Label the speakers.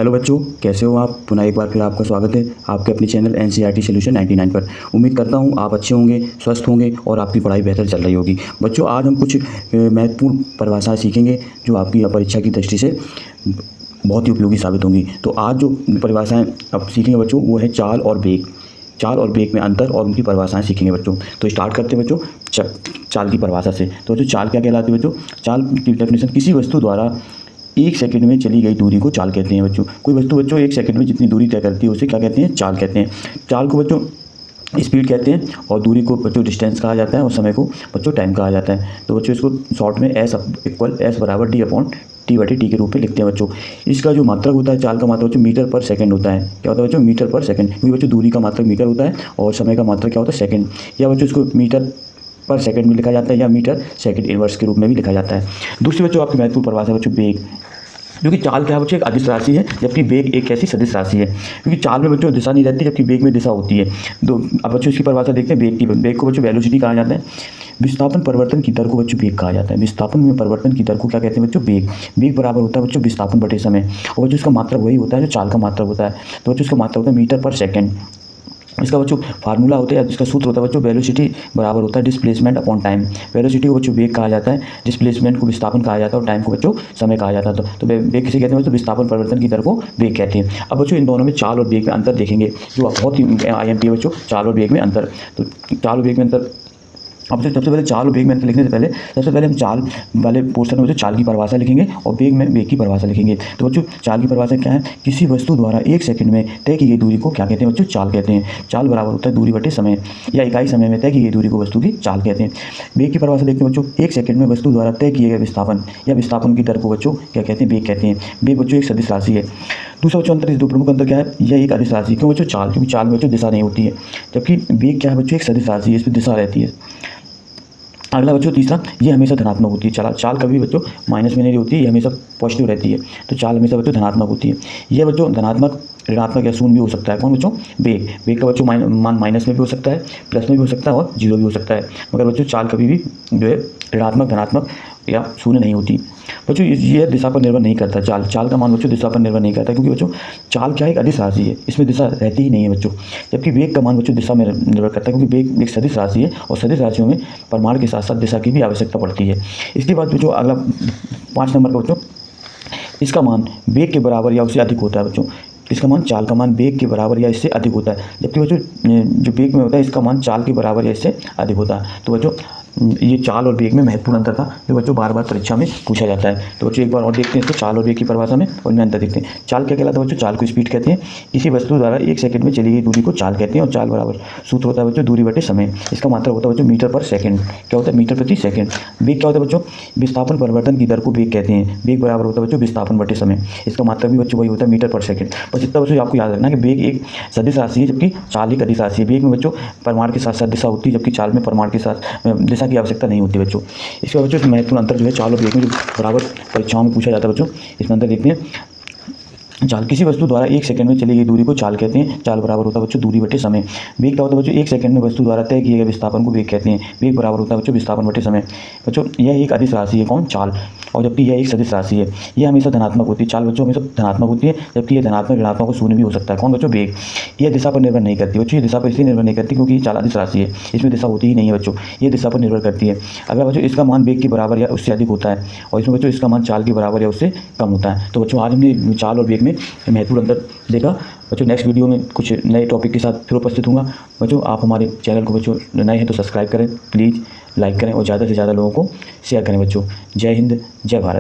Speaker 1: Hello बच्चों, कैसे हो आप। पुनः एक बार फिर आपका स्वागत है आपके अपने चैनल एनसीईआरटी सॉल्यूशन 99 पर। उम्मीद करता हूँ आप अच्छे होंगे, स्वस्थ होंगे और आपकी पढ़ाई बेहतर चल रही होगी। बच्चों, आज हम कुछ महत्वपूर्ण परिभाषाएं सीखेंगे जो आपकी परीक्षा की दृष्टि से बहुत ही उपयोगी साबित होंगी। तो आज जो परिभाषाएं अब सीखेंगे बच्चों, वो है चाल और वेग। चाल और वेग में अंतर और उनकी परिभाषाएं सीखेंगे बच्चों। तो स्टार्ट करते हैं बच्चों चाल की परिभाषा से। तो बच्चों, चाल क्या कहलाती है बच्चों। चाल की डेफिनेशन, किसी वस्तु द्वारा 1 सेकंड में चली गई दूरी को चाल कहते हैं बच्चों। कोई वस्तु बच्चों 1 सेकंड में जितनी दूरी तय करती है उसे क्या कहते हैं, चाल कहते हैं। चाल को बच्चों स्पीड कहते हैं और दूरी को बच्चों डिस्टेंस कहा जाता है और समय को बच्चों टाइम कहा जाता है। तो बच्चों इसको शॉर्ट में S बराबर d/t के रूप में लिखते हैं बच्चों। इसका जो मात्रक होता है चाल का मात्रक बच्चों मीटर पर सेकंड होता है। क्या होता है बच्चों, मीटर पर सेकंड। क्योंकि बच्चों दूरी का मात्रक मीटर होता है और समय का मात्रक क्या होता है, सेकंड। या बच्चों इसको मीटर पर सेकंड में लिखा जाता है या मीटर सेकंड इनवर्स के रूप में भी लिखा जाता है। दूसरी बच्चों आपकी महत्वपूर्ण परिभाषा बच्चों वेग। क्योंकि चाल क्या है बच्चों, एक अदिश राशि है, जबकि वेग एक ऐसी सदिश राशि है। क्योंकि चाल में बच्चों दिशा नहीं रहती, जबकि वेग में दिशा होती है। अब बच्चों इसकी परिभाषा देखते हैं वेग की। वेग को बच्चों वेलोसिटी कहा जाता है। विस्थापन परिवर्तन की दर को बच्चों वेग कहा जाता है। विस्थापन में परिवर्तन की दर को क्या कहते हैं बच्चों, वेग। वेग बराबर होता है बच्चों विस्थापन बटे समय। और बच्चों इसका मात्रक वही होता है जो चाल का मात्रक होता है। तो बच्चों इसका मात्रक होता है मीटर पर सेकेंड। इसका बच्चों फार्मूला होता है, इसका सूत्र होता है बच्चों वेलोसिटी बराबर होता है डिस्प्लेसमेंट अपॉन टाइम। वेलोसिटी को बच्चों वेग कहा जाता है, डिस्प्लेसमेंट को विस्थापन कहा जाता है और टाइम को बच्चों समय कहा जाता है। तो वेग किसे कहते हैं बच्चों, विस्थापन परिवर्तन की दर को वेग कहते हैं। अब बच्चों इन दोनों में चाल और वेग में अंतर देखेंगे जो बहुत ही IMP है बच्चों, चाल और वेग में अंतर। तो चाल और वेग में अंतर, अब सबसे पहले चाल और वेग में अंतर लिखने से पहले सबसे पहले हम चाल वाले पोर्शन में बच्चों चाल की परिभाषा लिखेंगे और वेग में वेग की परिभाषा लिखेंगे। तो बच्चों चाल की परिभाषा क्या है, किसी वस्तु द्वारा 1 सेकंड में तय की गई दूरी को क्या कहते हैं बच्चों, चाल कहते हैं। चाल बराबर होता है दूरी बटे समय या इकाई समय में तय की गई दूरी को वस्तु की चाल कहते हैं। वेग की परिभाषा देखते हैं बच्चों, 1 सेकंड में वस्तु द्वारा तय किए गए विस्थापन या विस्थापन की दर को बच्चों क्या कहते हैं, वेग कहते हैं। वेग बच्चों एक सदिश राशि है। दूसरा बच्चों अंतर, इस दो प्रमुख अंतर क्या है, यह एक अदिश राशि। क्यों बच्चों, चाल, क्योंकि चाल में बच्चों दिशा नहीं होती है, जबकि वेग क्या है बच्चों, एक सदिश राशि है, इसमें दिशा रहती है। अगला बच्चों तीसरा, ये हमेशा धनात्मक होती है। चाल कभी बच्चों माइनस में नहीं होती है, ये हमेशा पॉजिटिव रहती है। तो चाल हमेशा बच्चों धनात्मक होती है। ये बच्चों धनात्मक, ऋणात्मक या शून्य भी हो सकता है। कौन बच्चों, वेग। वेग का बच्चों मान माइनस में भी हो सकता है, प्लस में भी हो सकता है और जीरो भी हो सकता है। मगर बच्चों चाल कभी भी जो है ऋणात्मक, धनात्मक या शून्य नहीं होती बच्चों। ये दिशा पर निर्भर नहीं करता। चाल का मान बच्चों दिशा पर निर्भर नहीं करता, क्योंकि बच्चों चाल क्या है, एक अदिश राशि है, इसमें दिशा रहती ही नहीं है बच्चों। जबकि वेग का मान बच्चों दिशा में निर्भर करता है, क्योंकि वेग एक सदिश राशि है और सदिश राशियों में परिमाण के साथ साथ दिशा की भी आवश्यकता पड़ती है। इसके बाद बच्चों अगला 5 नंबर का बच्चों, इसका मान वेग के बराबर या उससे अधिक होता है बच्चों। इसका मान चाल का मान वेग के बराबर या इससे अधिक होता है, जबकि बच्चों जो वेग में होता है इसका मान चाल के बराबर या इससे अधिक होता है। तो बच्चों ये चाल और वेग में महत्वपूर्ण अंतर था जो बच्चों बार बार परीक्षा में पूछा जाता है। तो बच्चों एक बार और देखते हैं इसको, चाल और वेग की परिभाषा में और इनमें अंतर देखते हैं। चाल क्या कहलाता है बच्चों, चाल को स्पीड कहते हैं। किसी वस्तु द्वारा 1 सेकंड में चली गई दूरी को चाल कहते हैं। और चाल बराबर सूत्र होता है बच्चों दूरी बटे समय। इसका मात्रक होता है बच्चों मीटर पर सेकंड। क्या होता है, मीटर प्रति सेकंड। वेग क्या होता है बच्चों, विस्थापन परिवर्तन की दर को वेग कहते हैं। वेग बराबर होता है बच्चों विस्थापन बटे समय। इसका मात्रक भी बच्चों वही होता है मीटर पर सेकंड। बस इतना बच्चों आपको याद रखना कि वेग एक सदिश राशि है, जबकि चाल एक अदिश राशि है। वेग में बच्चों परिमाण के साथ साथ दिशा होती है, जबकि चाल में परिमाण के साथ दिशा की आवश्यकता नहीं होती बच्चों। इसके बाद बच्चों महत्वपूर्ण अंतर जो है चाल और वेग में जो बराबर परीक्षाओं में पूछा जाता है बच्चों, इसमें अंतर देखते हैं। चाल, किसी वस्तु द्वारा 1 सेकंड में चली गई दूरी को चाल कहते हैं। चाल बराबर होता है बच्चों दूरी बटे समय। वेग क्या होता है बच्चों, 1 सेकंड में वस्तु द्वारा तय किए गए विस्थापन को वेग कहते हैं। वेग बराबर होता है बच्चों विस्थापन बटे समय। बच्चों यह एक अदिश राशि है, कौन, चाल, और जबकि यह एक सदिश राशि है। यह हमेशा धनात्मक होती है। चाल बच्चों हमेशा धनात्मक होती है, जबकि यह धनात्मक, ऋणात्मक और शून्य भी हो सकता है। कौन बच्चों, वेग। यह दिशा पर निर्भर नहीं करती बच्चों। ये दिशा पर इसलिए निर्भर नहीं करती क्योंकि ये चाल अदिश राशि है, इसमें दिशा होती ही नहीं है बच्चों, ये दिशा पर निर्भर करती है। अगर बच्चों इसका मान वेग के बराबर या उससे अधिक होता है और इसमें बच्चों इसका मान चाल के बराबर या उससे कम होता है। तो बच्चों आज हमने चाल और वेग में महत्वपूर्ण अंतर देखा। बच्चों नेक्स्ट वीडियो में कुछ नए टॉपिक के साथ फिर उपस्थित होऊंगा। बच्चों आप हमारे चैनल को बच्चों नए हैं तो सब्सक्राइब करें, प्लीज़ लाइक करें और ज़्यादा से ज़्यादा लोगों को शेयर करें बच्चों। जय हिंद, जय भारत।